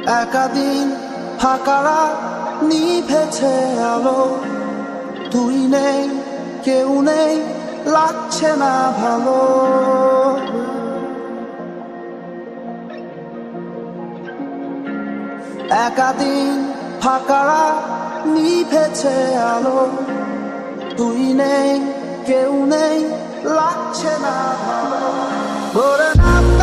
একাদিন ফাঁকারা নিভেছে আলো, তুই নেই কেউ নেই লাগছে না ভালো। একাদিন ফাঁকারা নিভেছে আলো, তুই নেই কেউ নেই লাগছে না ভালো। ভোরে না